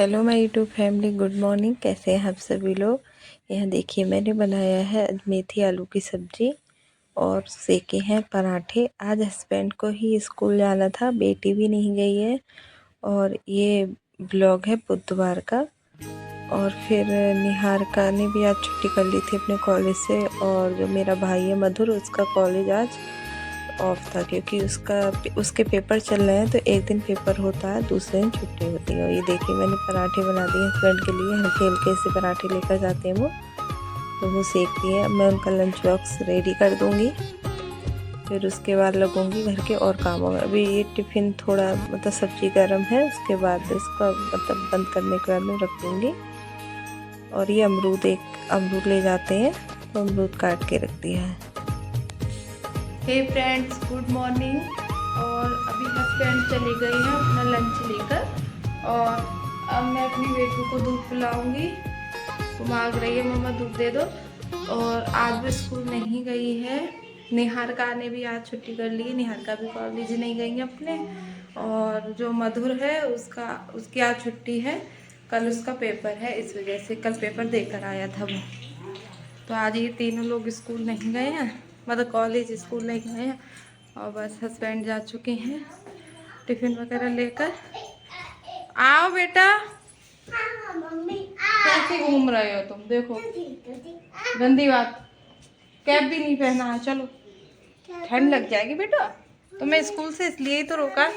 Hello my YouTube family, good morning. कैसे हैं आप सभी लोग। यहाँ देखिए मैंने बनाया है मेथी आलू की सब्ज़ी और सेके हैं पराठे। आज हस्बैंड को ही स्कूल जाना था, बेटी भी नहीं गई है। और ये ब्लॉग है बुधवार का। और फिर निहारिका ने भी आज छुट्टी कर ली थी अपने कॉलेज से। और जो मेरा भाई है मधुर, उसका कॉलेज आज ऑफ था क्योंकि उसके पेपर चल रहे हैं। तो एक दिन पेपर होता है, दूसरे दिन छुट्टी होती है। और ये देखिए मैंने पराठे बना दिए हस्बैंड के लिए। हल्के हल्के से पराठे लेकर जाते हैं वो, तो वो सेक दिए। अब मैं उनका लंच बॉक्स रेडी कर दूँगी, फिर उसके बाद लगूँगी घर के और कामों में। अभी ये टिफ़िन थोड़ा मतलब सब्ज़ी गर्म है, उसके बाद इसको मतलब बंद करने के बाद मैं रख दूँगी। और ये एक अमरूद ले जाते हैं, तो अमरूद काट के रख दिया है। Hey friends, good morning. और अभी हस्बैंड चले गए हैं अपना लंच लेकर। और अब मैं अपनी बेटी को दूध पिलाऊंगी। वो मांग रही है मम्मा दूध दे दो। और आज वो स्कूल नहीं गई है। निहारिका ने भी आज छुट्टी कर ली है, निहारिका भी कॉलेज नहीं गई है अपने। और जो मधुर है उसकी आज छुट्टी है, कल उसका पेपर है, इस वजह से कल पेपर देकर आया था वो। तो आज ये तीनों लोग स्कूल नहीं गए हैं, मतलब कॉलेज स्कूल नहीं गए हैं। और बस हस्बैंड जा चुके हैं टिफ़िन वगैरह लेकर। आओ बेटा, कैसे घूम रहे हो तुम, देखो गंदी बात। कैप भी नहीं पहना है, चलो ठंड लग जाएगी बेटा। तो मैं स्कूल से इसलिए ही तो रोका।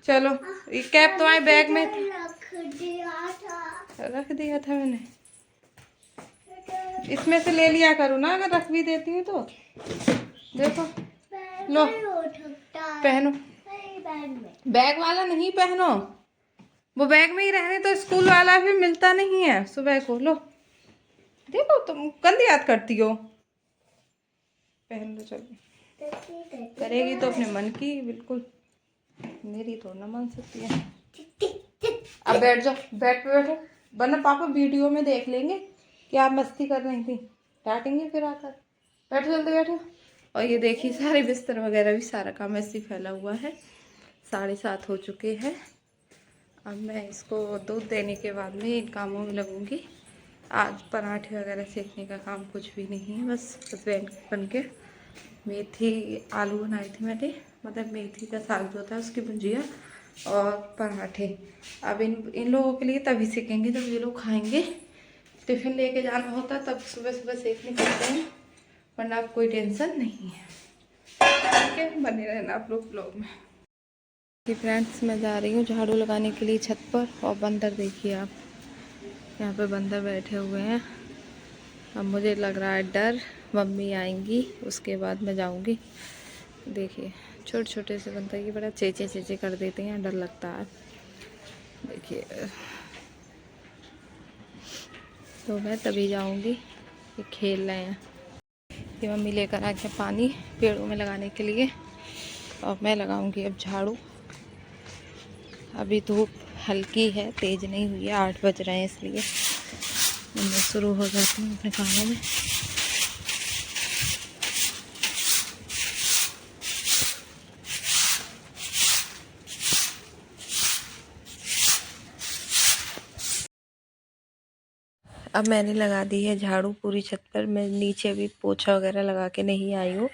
चलो, ये कैप तुम्हारे बैग में रख दिया था मैंने, इसमें से ले लिया करो ना, अगर रख भी देती हूँ तो। देखो लो पहनो। बैग वाला नहीं पहनो, वो बैग में ही रहने तो स्कूल वाला भी मिलता नहीं है सुबह को। लो देखो तुम गंदी याद करती हो। पहन लो, चलो। करेगी तो अपने मन की, बिल्कुल मेरी तो ना मान सकती है। अब बैठ जाओ, बैठो, वरना पापा वीडियो में देख लेंगे कि आप मस्ती कर रही थी, डांटेंगे फिर आकर। बैठो, जल्दी बैठो। और ये देखिए सारे बिस्तर वगैरह भी, सारा काम ऐसे फैला हुआ है। 7:30 हो चुके हैं। अब मैं इसको दूध देने के बाद में इन कामों में लगूंगी। आज पराठे वगैरह सेकने का काम कुछ भी नहीं है, बस हस्बैंड बन के मेथी आलू बनाई थी मैंने, मतलब मेथी का साग जो होता है उसकी भुजिया और पराठे। अब इन लोगों के लिए तभी सेकेंगे जब ये लोग खाएंगे। टिफ़िन लेके जाना होता तब सुबह सुबह सेकने पड़ते हैं, वरना अब कोई टेंशन नहीं है। ठीक है, बने रहना आप लोग ब्लॉग में। फ्रेंड्स, मैं जा रही हूँ झाड़ू लगाने के लिए छत पर। और बंदर देखिए आप, यहाँ पे बंदर बैठे हुए हैं। अब मुझे लग रहा है डर, मम्मी आएंगी उसके बाद मैं जाऊँगी। देखिए छोटे छोटे से बंदर ये बड़ा चेचे चेचे कर देते हैं, डर लगता है। देखिए तो मैं तभी जाऊँगी। ये खेल रहे हैं। ये मम्मी लेकर आ गए पानी पेड़ों में लगाने के लिए, और मैं लगाऊंगी अब झाड़ू। अभी धूप हल्की है, तेज़ नहीं हुई है, 8 बज रहे हैं, इसलिए मैं शुरू हो जाती हूँ अपने कामों में। अब मैंने लगा दी है झाड़ू पूरी छत पर। मैं नीचे अभी पोछा वगैरह लगा के नहीं आई हूँ।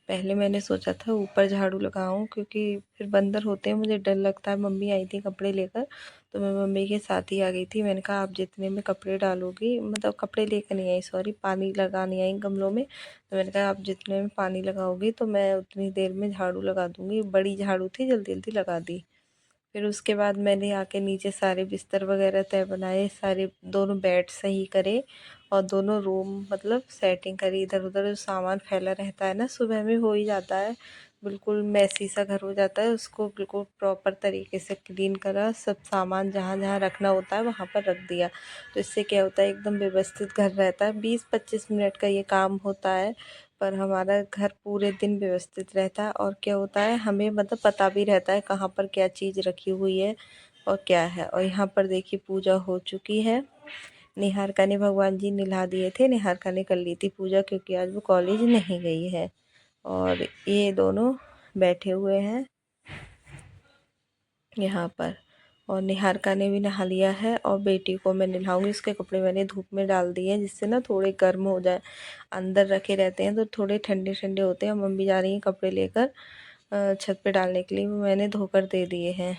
पहले मैंने सोचा था ऊपर झाड़ू लगाऊं, क्योंकि फिर बंदर होते हैं, मुझे डर लगता है। मम्मी आई थी कपड़े लेकर, तो मैं मम्मी के साथ ही आ गई थी। मैंने कहा आप जितने में कपड़े डालोगी, मतलब कपड़े लेकर नहीं आई, सॉरी, पानी लगाने आई गमलों में। तो मैंने कहा आप जितने में पानी लगाओगी तो मैं उतनी देर में झाड़ू लगा दूँगी। बड़ी झाड़ू थी, जल्दी जल्दी लगा दी। फिर उसके बाद मैंने आके नीचे सारे बिस्तर वगैरह तय बनाए, सारे दोनों बेड सही करे और दोनों रूम मतलब सेटिंग करी। इधर उधर जो सामान फैला रहता है ना, सुबह में हो ही जाता है, बिल्कुल मैसी सा घर हो जाता है। उसको बिल्कुल प्रॉपर तरीके से क्लीन करा, सब सामान जहाँ जहाँ रखना होता है वहाँ पर रख दिया। तो इससे क्या होता है, एकदम व्यवस्थित घर रहता है। 20-25 मिनट का ये काम होता है, पर हमारा घर पूरे दिन व्यवस्थित रहता है। और क्या होता है, हमें मतलब पता भी रहता है कहाँ पर क्या चीज़ रखी हुई है और क्या है। और यहाँ पर देखिए पूजा हो चुकी है। निहारिका ने भगवान जी नहा दिए थे, निहारिका ने कर ली थी पूजा, क्योंकि आज वो कॉलेज नहीं गई है। और ये दोनों बैठे हुए हैं यहाँ पर। और निहारिका ने भी नहा लिया है और बेटी को मैं नहलाऊंगी। उसके कपड़े मैंने धूप में डाल दिए हैं जिससे ना थोड़े गर्म हो जाए। अंदर रखे रहते हैं तो थोड़े ठंडे ठंडे होते हैं। मम्मी जा रही हैं कपड़े लेकर छत पे डालने के लिए, वो मैंने धोकर दे दिए हैं।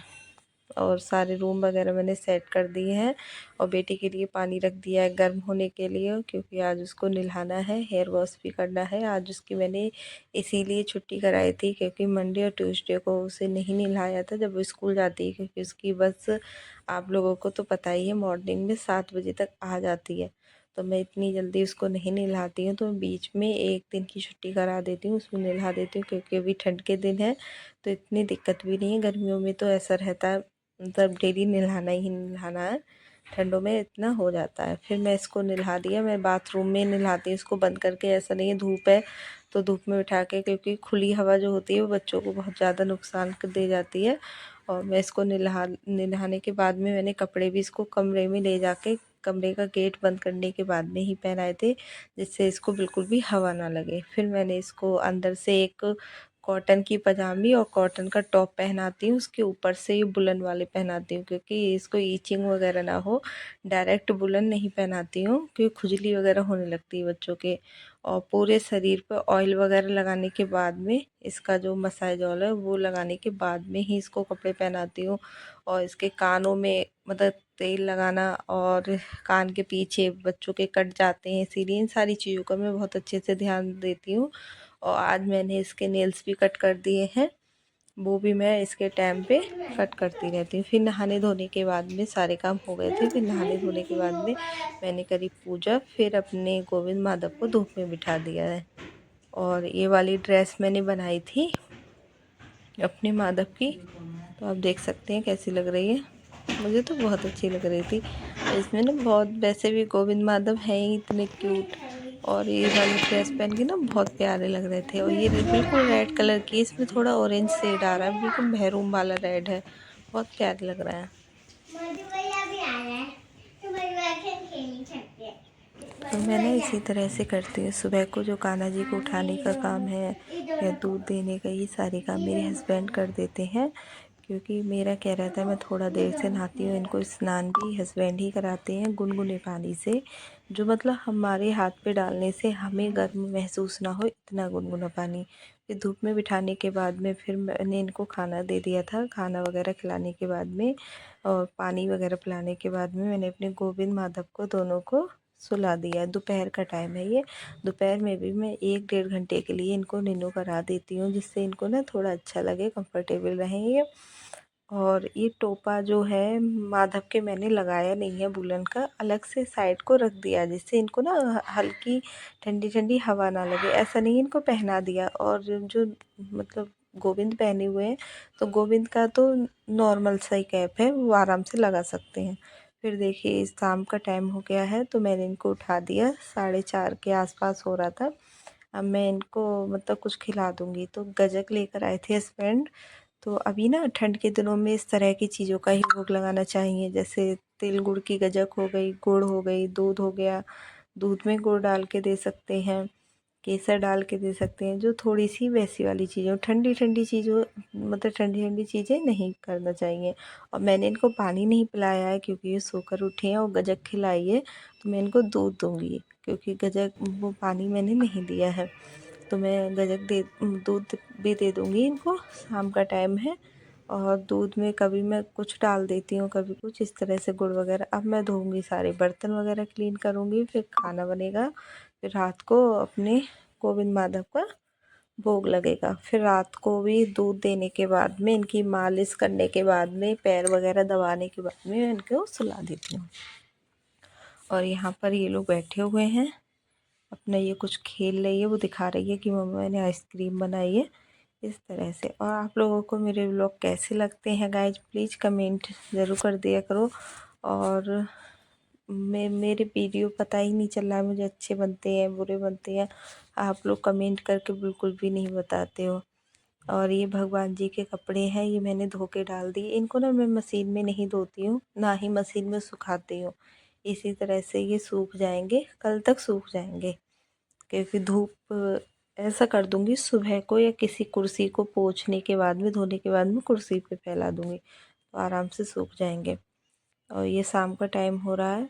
और सारे रूम वगैरह मैंने सेट कर दिए हैं और बेटी के लिए पानी रख दिया है गर्म होने के लिए, क्योंकि आज उसको नहलाना है, हेयर वॉश भी करना है। आज उसकी मैंने इसीलिए छुट्टी कराई थी क्योंकि मंडे और ट्यूसडे को उसे नहीं नहलाया था जब वो स्कूल जाती है, क्योंकि उसकी बस आप लोगों को तो पता ही है मॉर्निंग में 7 बजे तक आ जाती है। तो मैं इतनी जल्दी उसको नहीं नहलाती हूँ, तो बीच में एक दिन की छुट्टी करा देती हूँ, उसमें नहला देती हूँ क्योंकि अभी ठंड के दिन है तो इतनी दिक्कत भी नहीं है। गर्मियों में तो ऐसा रहता है मतलब डेली नहलाना ही नहलाना है, ठंडों में इतना हो जाता है। फिर मैं इसको नहला दिया, मैं बाथरूम में नहलाती हूँ इसको बंद करके। ऐसा नहीं है धूप है तो धूप में बिठा के, क्योंकि खुली हवा जो होती है वो बच्चों को बहुत ज़्यादा नुकसान दे जाती है। और मैं इसको नहाने के बाद में मैंने कपड़े भी इसको कमरे में ले जाके कमरे का गेट बंद करने के बाद में ही पहनाए थे, जिससे इसको बिल्कुल भी हवा ना लगे। फिर मैंने इसको अंदर से एक कॉटन की पजामी और कॉटन का टॉप पहनाती हूँ, उसके ऊपर से ये बुलन वाले पहनाती हूँ क्योंकि इसको ईचिंग वगैरह ना हो। डायरेक्ट बुलन नहीं पहनाती हूँ क्योंकि खुजली वगैरह होने लगती है बच्चों के। और पूरे शरीर पर ऑयल वगैरह लगाने के बाद में, इसका जो मसाज ऑयल है वो लगाने के बाद में ही इसको कपड़े पहनाती हूँ। और इसके कानों में मतलब तेल लगाना, और कान के पीछे बच्चों के कट जाते हैं इसीलिए इन सारी चीज़ों का मैं बहुत अच्छे से ध्यान देती हूँ। और आज मैंने इसके नेल्स भी कट कर दिए हैं, वो भी मैं इसके टाइम पे कट करती रहती हूँ। फिर नहाने धोने के बाद में सारे काम हो गए थे। फिर नहाने धोने के बाद में मैंने करी पूजा, फिर अपने गोविंद माधव को धूप में बिठा दिया है। और ये वाली ड्रेस मैंने बनाई थी अपने माधव की, तो आप देख सकते हैं कैसी लग रही है। मुझे तो बहुत अच्छी लग रही थी। इसमें ना बहुत, वैसे भी गोविंद माधव हैं ही इतने क्यूट, और ये वाली ड्रेस पहन के ना बहुत प्यारे लग रहे थे। और ये बिल्कुल रेड कलर की, इसमें थोड़ा ऑरेंज शेड आ रहा है, बिल्कुल महरून वाला रेड है, बहुत प्यारे लग रहा है। तो मैं ना इसी तरह से करती हूँ। सुबह को जो कान्हा जी को उठाने का काम है या दूध देने का, ये सारे काम मेरे हस्बैंड कर देते हैं, क्योंकि मेरा क्या रहता है मैं थोड़ा देर से नहाती हूँ। इनको स्नान भी हस्बैंड ही कराते हैं गुनगुने पानी से, जो मतलब हमारे हाथ पे डालने से हमें गर्म महसूस ना हो, इतना गुनगुना पानी। फिर धूप में बिठाने के बाद में फिर मैंने इनको खाना दे दिया था। खाना वगैरह खिलाने के बाद में और पानी वगैरह पिलाने के बाद में मैंने अपने गोविंद माधव को दोनों को सुला दिया। दोपहर का टाइम है ये, दोपहर में भी मैं 1-1.5 घंटे के लिए इनको नींद करा देती हूँ, जिससे इनको ना थोड़ा अच्छा लगे, कंफर्टेबल रहें ये। और ये टोपा जो है माधव के मैंने लगाया नहीं है बुलन का, अलग से साइड को रख दिया जिससे इनको ना हल्की ठंडी ठंडी हवा ना लगे। ऐसा नहीं इनको पहना दिया। और जो मतलब गोविंद पहने हुए हैं तो गोविंद का तो नॉर्मल सा ही कैप है, वो आराम से लगा सकते हैं। फिर देखिए शाम का टाइम हो गया है तो मैंने इनको उठा दिया, 4:30 के आसपास हो रहा था। अब मैं इनको मतलब कुछ खिला दूँगी। तो गज्जक लेकर आए थे हस्बैंड, तो अभी ना ठंड के दिनों में इस तरह की चीज़ों का ही भोग लगाना चाहिए, जैसे तिल गुड़ की गज्जक हो गई, गुड़ हो गई, दूध हो गया। दूध में गुड़ डाल के दे सकते हैं, केसर डाल के दे सकते हैं, जो थोड़ी सी वैसी वाली चीज़ें ठंडी ठंडी चीज़ों मतलब ठंडी ठंडी चीज़ें नहीं करना चाहिए। और मैंने इनको पानी नहीं पिलाया है क्योंकि ये सोकर उठे हैं और गज्जक खिलाई है, तो मैं इनको दूध दूँगी क्योंकि गज्जक वो पानी मैंने नहीं दिया है। तो मैं गज्जक दे दूध भी दे दूँगी इनको, शाम का टाइम है। और दूध में कभी मैं कुछ डाल देती हूँ, कभी कुछ, इस तरह से गुड़ वगैरह। अब मैं धोऊँगी, सारे बर्तन वगैरह क्लीन करूँगी, फिर खाना बनेगा, फिर रात को अपने गोविंद माधव का भोग लगेगा। फिर रात को भी दूध देने के बाद में, इनकी मालिश करने के बाद में, पैर वगैरह दबाने के बाद में इनको सुला देती हूँ। और यहाँ पर ये लोग बैठे हुए हैं अपना, ये कुछ खेल रही है, वो दिखा रही है कि मम्मा मैंने आइसक्रीम बनाई है, इस तरह से। और आप लोगों को मेरे व्लॉग कैसे लगते हैं गाइज, प्लीज़ कमेंट ज़रूर कर दिया करो। और मेरे वीडियो पता ही नहीं चल रहा है मुझे अच्छे बनते हैं बुरे बनते हैं, आप लोग कमेंट करके बिल्कुल भी नहीं बताते हो। और ये भगवान जी के कपड़े हैं, ये मैंने धो के डाल दिए। इनको ना मैं मशीन में नहीं धोती हूँ, ना ही मशीन में सुखाती हूँ, इसी तरह से ये सूख जाएंगे, कल तक सूख जाएंगे। क्योंकि धूप ऐसा कर दूंगी सुबह को या किसी कुर्सी को पोंछने के बाद में, धोने के बाद में कुर्सी पे फैला दूंगी, तो आराम से सूख जाएंगे। और ये शाम का टाइम हो रहा है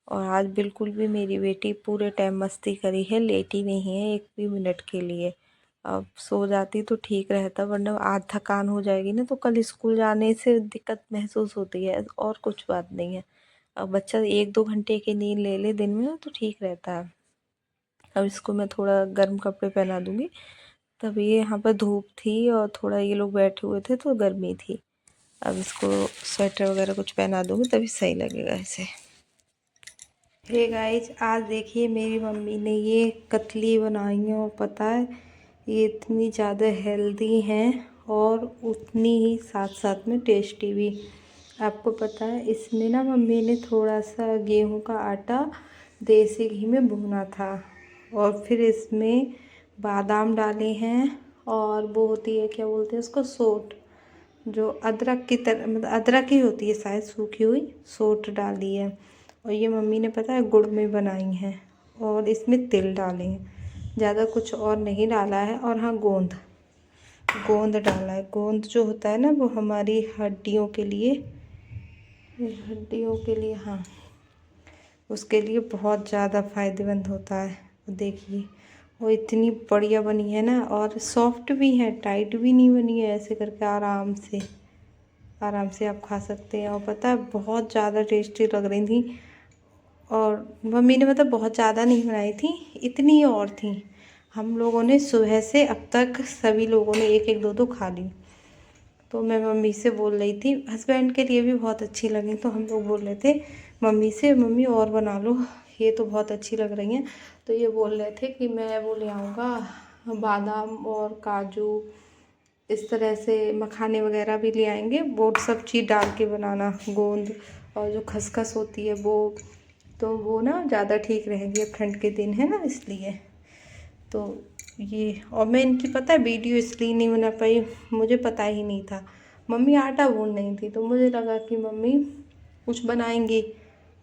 और आज बिल्कुल भी मेरी बेटी पूरे टाइम मस्ती करी है, लेटी नहीं है एक भी मिनट के लिए। अब सो जाती तो ठीक रहता, वरना आज थकान हो जाएगी ना तो कल स्कूल जाने से दिक्कत महसूस होती है, और कुछ बात नहीं है। अब बच्चा 1-2 घंटे की नींद ले ले दिन में ना तो ठीक रहता है। अब इसको मैं थोड़ा गर्म कपड़े पहना दूंगी। तब ये यहाँ पर धूप थी और थोड़ा ये लोग बैठे हुए थे तो गर्मी थी। अब इसको स्वेटर वगैरह कुछ पहना दूंगी तभी सही लगेगा इसे। हे गाइज, आज देखिए मेरी मम्मी ने ये कतली बनाई है और पता है ये इतनी ज़्यादा हेल्दी हैं और उतनी ही साथ साथ में टेस्टी भी। आपको पता है इसमें ना मम्मी ने थोड़ा सा गेहूं का आटा देसी घी में भुना था और फिर इसमें बादाम डाले हैं और वो होती है क्या बोलते हैं उसको, सोट, जो अदरक की तरह, मतलब अदरक ही होती है शायद, सूखी हुई सोट डाली है। और ये मम्मी ने पता है गुड़ में बनाई हैं और इसमें तिल डाले हैं, ज़्यादा कुछ और नहीं डाला है। और हाँ, गोंद गोंद डाला है। गोंद जो होता है ना वो हमारी हड्डियों के लिए, हाँ, उसके लिए बहुत ज़्यादा फ़ायदेमंद होता है। देखिए वो इतनी बढ़िया बनी है ना, और सॉफ्ट भी है, टाइट भी नहीं बनी है, ऐसे करके आराम से आप खा सकते हैं। और पता है बहुत ज़्यादा टेस्टी लग रही थी। और मम्मी ने मतलब बहुत ज़्यादा नहीं बनाई थी, इतनी और थी। हम लोगों ने सुबह से अब तक सभी लोगों ने एक एक दो दो खा ली। तो मैं मम्मी से बोल रही थी, हस्बैंड के लिए भी बहुत अच्छी लगी, तो हम लोग बोल रहे थे मम्मी से, मम्मी और बना लो, ये तो बहुत अच्छी लग रही हैं। तो ये बोल रहे थे कि मैं वो ले आऊँगा बादाम और काजू, इस तरह से मखाने वगैरह भी ले आएंगे, वो सब चीज़ डाल के बनाना, गोंद और जो खसखस होती है वो, तो वो ना ज़्यादा ठीक रहेगी। अब ठंड के दिन है ना इसलिए। तो ये, और मैं इनकी पता है वीडियो इसलिए नहीं बना पाई, मुझे पता ही नहीं था। मम्मी आटा गूंद नहीं थी तो मुझे लगा कि मम्मी कुछ बनाएंगी,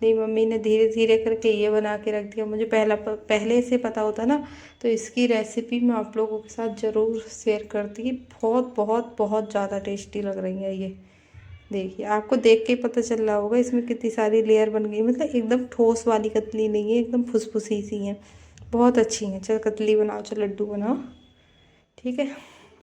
नहीं मम्मी ने धीरे धीरे करके ये बना के रख दिया। मुझे पहले से पता होता ना तो इसकी रेसिपी मैं आप लोगों के साथ ज़रूर शेयर करती। बहुत बहुत बहुत ज़्यादा टेस्टी लग रही है ये। देखिए आपको देख के पता चल रहा होगा इसमें कितनी सारी लेयर बन गई, मतलब एकदम ठोस वाली कतली नहीं है, एकदम फुसफुसी सी है, बहुत अच्छी है। चल कतली बनाओ, चल लड्डू बनाओ, ठीक है।